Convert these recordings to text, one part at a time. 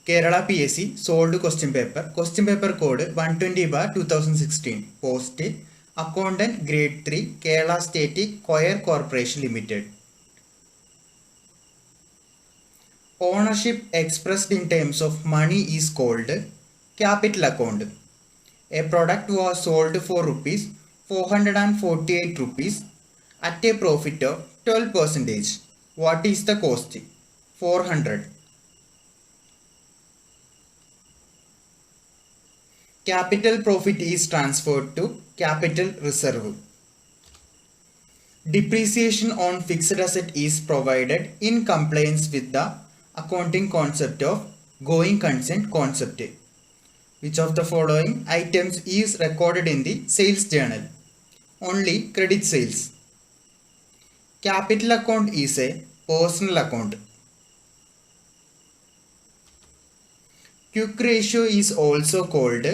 Kerala PSC solved question paper code 120/2016, post accountant grade 3, Kerala State Coir Corporation Limited. Ownership expressed in terms of money is called capital account. A product was sold for rupees 448 rupees at a profit of 12%. What is the cost? 400. Capital profit is transferred to capital reserve. Depreciation on fixed asset is provided in compliance with the accounting concept of going concern concept. Which of the following items is recorded in the sales journal? Only credit sales. Capital account is a personal account. Quick ratio is also called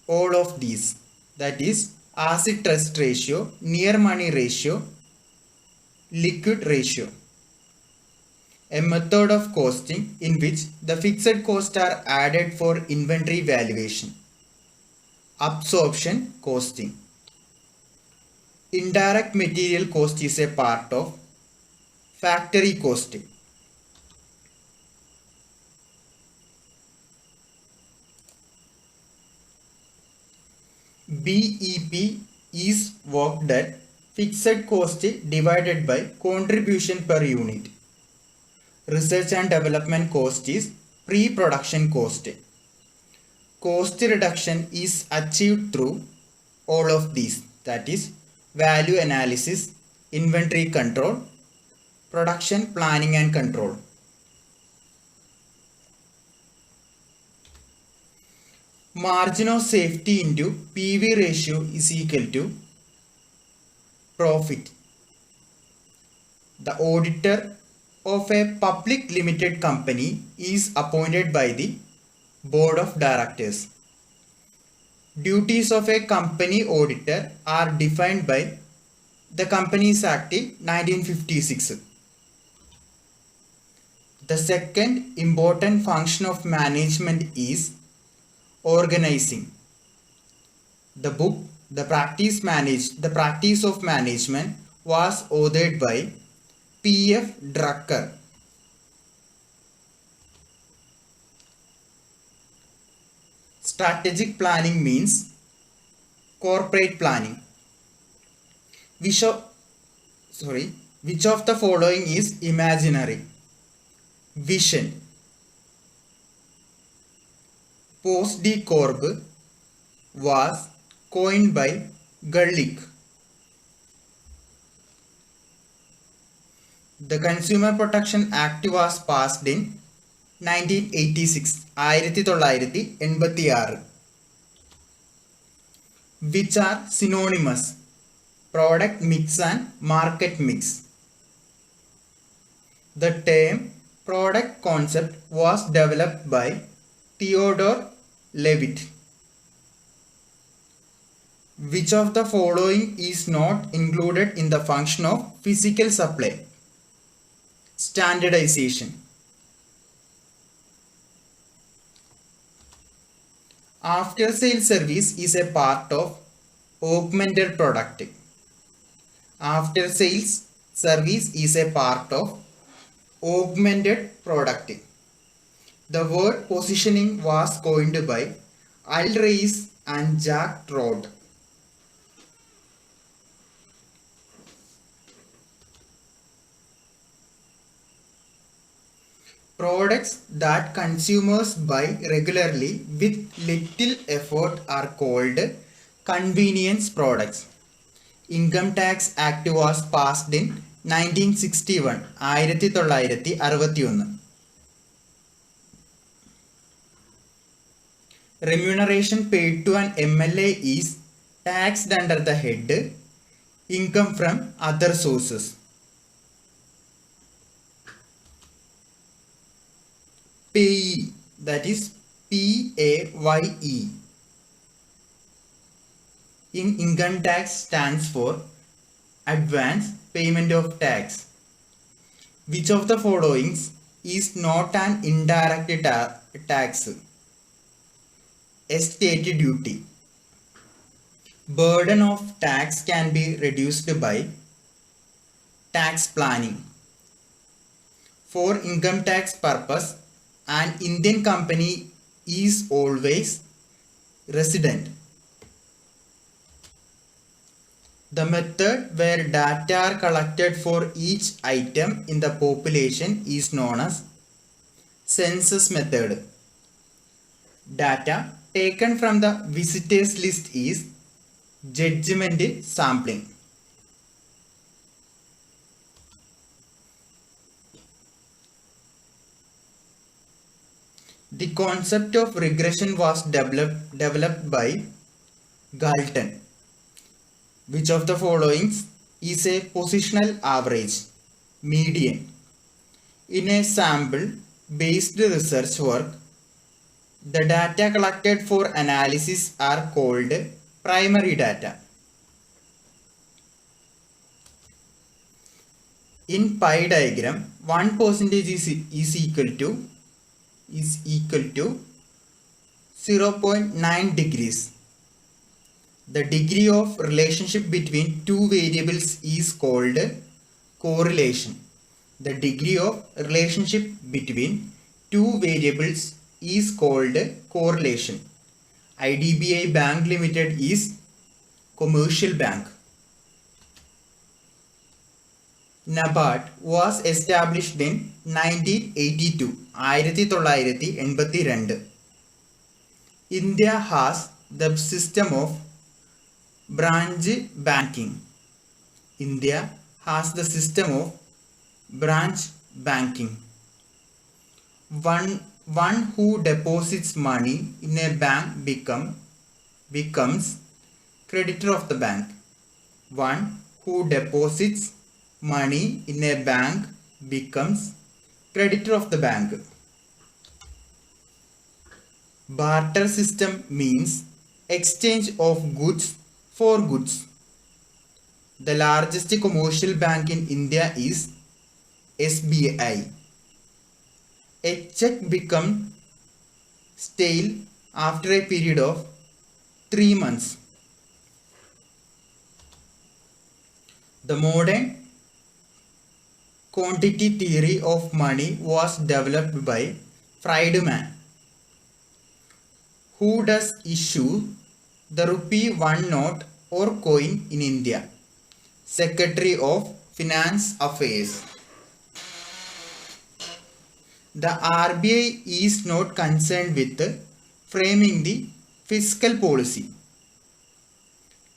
all of these, that is acid trust ratio, near money ratio, liquid ratio. A method of costing in which the fixed costs are added for inventory valuation. Absorption costing. Indirect material cost is a part of factory costing. BEP is worked at fixed cost divided by contribution per unit. Research and development cost is pre-production cost. Cost reduction is achieved through all of these, that is value analysis, inventory control, production planning and control. Margin of safety into PV ratio is equal to profit. The auditor of a public limited company is appointed by the board of directors. Duties of a company auditor are defined by the Companies Act 1956. The second important function of management is organizing. The book The Practice of Management was authored by P.F. Drucker. Strategic planning means corporate planning. Which of the following is imaginary? Vision. Post de Corp was coined by Gurlick. The Consumer Protection Act was passed in 1986. 1986. Which are synonymous? Product mix and market mix. The term product concept was developed by Theodore Levitt. Which of the following is not included in the function of physical supply? Standardization. After sales service is a part of augmented product. After sales service is a part of augmented product. The word positioning was coined by Al Rais and Jack Trout. Products that consumers buy regularly with little effort are called convenience products. Income Tax Act was passed in 1961. 1961. Remuneration paid to an MLA is taxed under the head income from other sources. Paye, that is PAYE. In income tax stands for advance payment of tax. Which of the following is not an indirect tax, a state duty. Burden of tax can be reduced by tax planning. For income tax purpose, an Indian company is always resident. The method where data are collected for each item in the population is known as census method. Data taken from the visitors list is judgment sampling. The concept of regression was developed by Galton. Which of the following is a positional average, median? In a sample-based research work, the data collected for analysis are called primary data. In pie diagram, 1% is equal to 0.9 degrees. The degree of relationship between two variables is called correlation. The degree of relationship between two variables is called correlation. IDBI Bank Limited is commercial bank. NABARD was established in 1982. 1982. India has the system of branch banking. India has the system of branch banking. One who deposits money in a bank becomes creditor of the bank. One who deposits money in a bank becomes creditor of the bank. Barter system means exchange of goods for goods. The largest commercial bank in India is SBI. A check becomes stale after a period of 3 months. The modern quantity theory of money was developed by Friedman. Who does issue the rupee 1 note or coin in India? Secretary of Finance Affairs. The RBI is not concerned with framing the fiscal policy.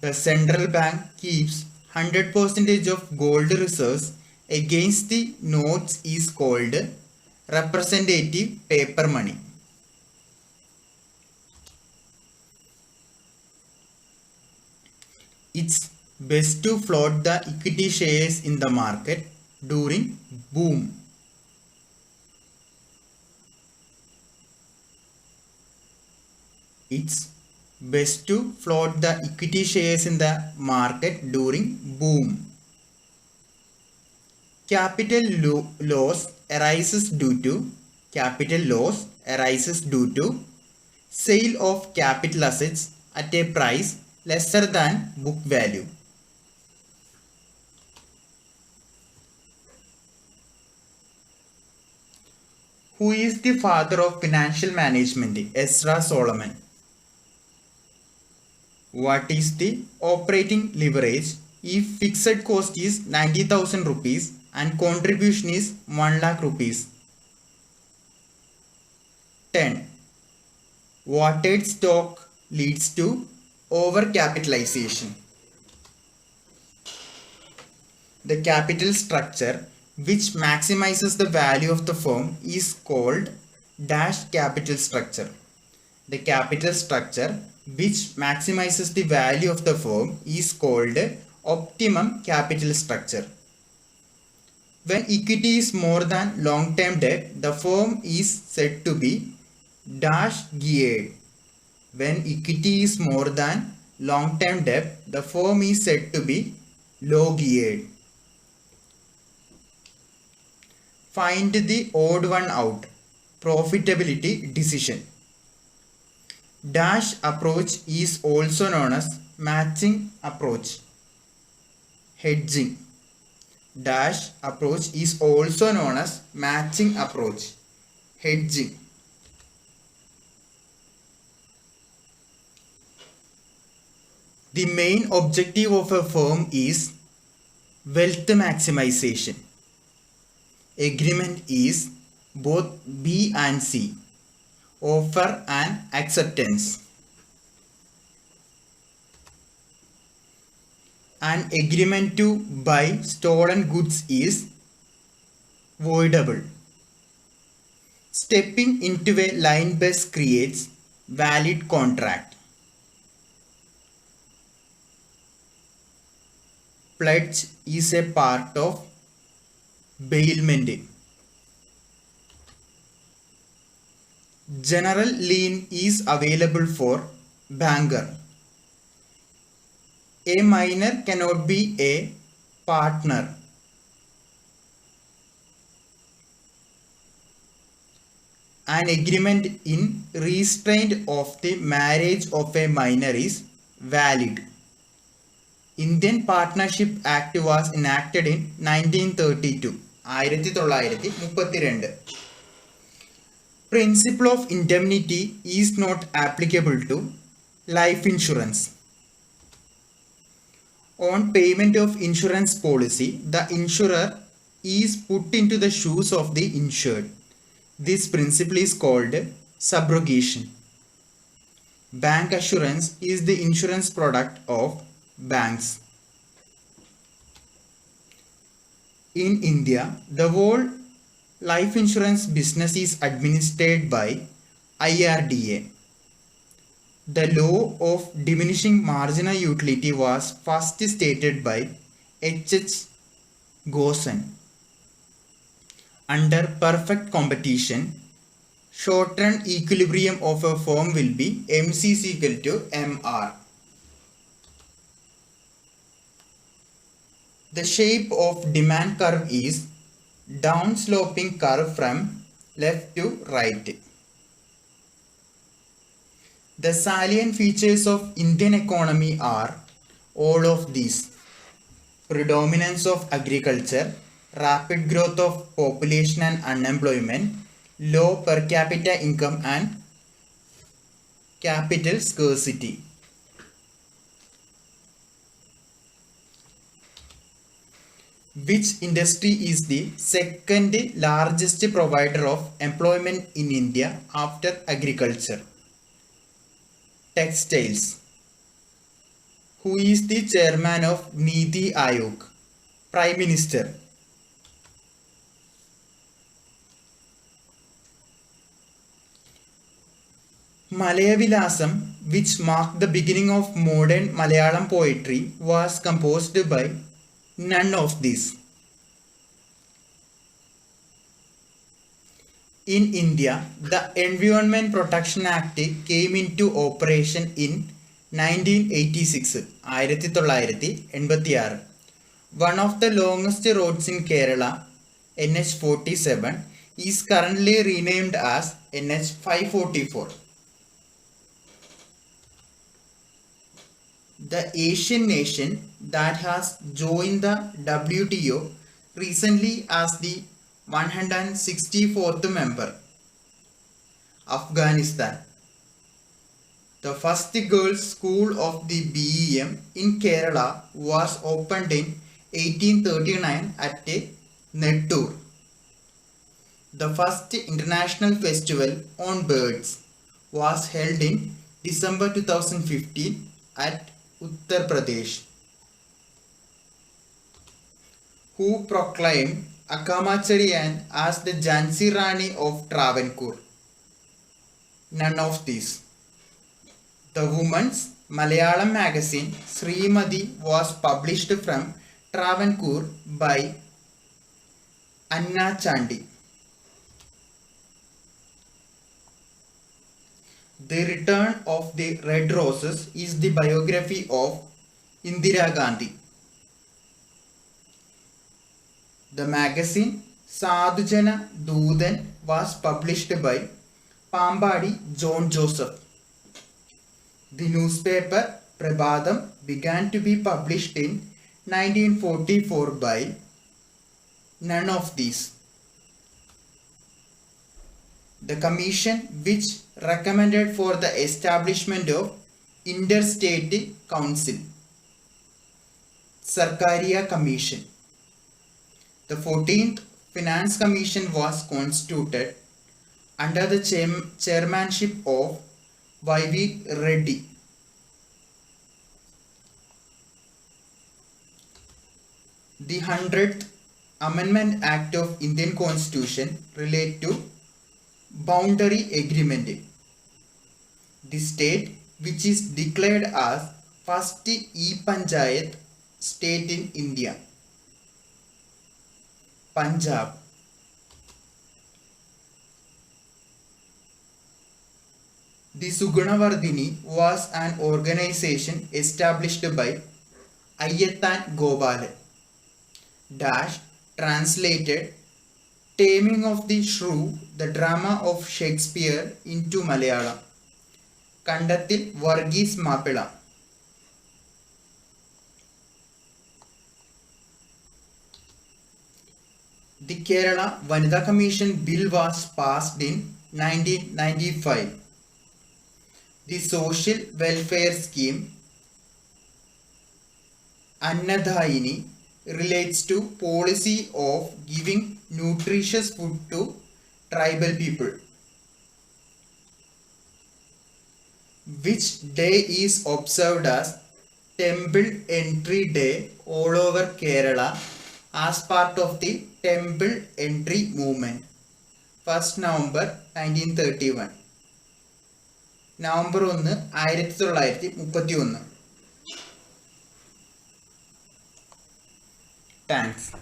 The central bank keeps 100% of gold reserves against the notes is called representative paper money. It's best to float the equity shares in the market during boom. It's best to float the equity shares in the market during boom. Capital loss arises due to sale of capital assets at a price lesser than book value. Who is the father of financial management? Ezra Solomon. What is the operating leverage if fixed cost is 90,000 rupees and contribution is 1 lakh rupees? 10. Watered stock leads to overcapitalization. The capital structure which maximizes the value of the firm is called dash capital structure. The capital structure which maximizes the value of the firm is called optimum capital structure. When equity is more than long-term debt, the firm is said to be dash geared. When equity is more than long-term debt, the firm is said to be low geared. Find the odd one out. Profitability decision. Dash approach is also known as matching approach. Hedging. Dash approach is also known as matching approach. Hedging. The main objective of a firm is wealth maximization. Agreement is both B and C. Offer and acceptance. An agreement to buy stolen goods is voidable. Stepping into a line bus creates valid contract. Pledge is a part of bailment. General lien is available for banker. A minor cannot be a partner. An agreement in restraint of the marriage of a minor is valid. Indian Partnership Act was enacted in 1932. 1932. Principle of indemnity is not applicable to life insurance. On payment of insurance policy, the insurer is put into the shoes of the insured. This principle is called subrogation. Bank assurance is the insurance product of banks. In India, the whole life insurance business is administered by IRDA. The law of diminishing marginal utility was first stated by H.H. Gosen. Under perfect competition, short-run equilibrium of a firm will be MC is equal to MR. The shape of demand curve is down-sloping curve from left to right. The salient features of Indian economy are all of these: predominance of agriculture, rapid growth of population and unemployment, low per capita income and capital scarcity. Which industry is the second largest provider of employment in India after agriculture? Textiles. Who is the chairman of Niti Aayog? Prime Minister. Malayavilasam, which marked the beginning of modern Malayalam poetry, was composed by none of these. In India, the Environment Protection Act came into operation in 1986. 1986. One of the longest roads in Kerala, NH47, is currently renamed as NH544. The Asian nation that has joined the WTO recently as the 164th member, Afghanistan. The first girls' school of the BEM in Kerala was opened in 1839 at Nettur. The first international festival on birds was held in December 2015 at Uttar Pradesh. Who proclaimed Akamacharian as the Jhansi Rani of Travancore? None of these. The woman's Malayalam magazine Srimati was published from Travancore by Anna Chandi. The Return of the Red Roses is the biography of Indira Gandhi. The magazine Sadhujana Dudan was published by Pambadi John Joseph. The newspaper Prabhadam began to be published in 1944 by none of these. The commission which recommended for the establishment of Interstate Council, Sarkaria Commission. The 14th Finance Commission was constituted under the chairmanship of Y.V. Reddy. The 100th Amendment Act of Indian Constitution relate to boundary agreement. The state which is declared as first E-Panchayat state in India, Punjab. The Sugunavardhini was an organization established by Ayyathan Gopalan. Dash translated Taming of the Shrew, the drama of Shakespeare, into Malayalam. Kandathil Varghese Mappila. The Kerala Vanitha Commission Bill was passed in 1995. The social welfare scheme Annadayini relates to policy of giving nutritious food to tribal people. Which day is observed as Temple Entry Day all over Kerala as part of the Temple Entry movement? 1st November 1931. November 1, 1931. Thanks.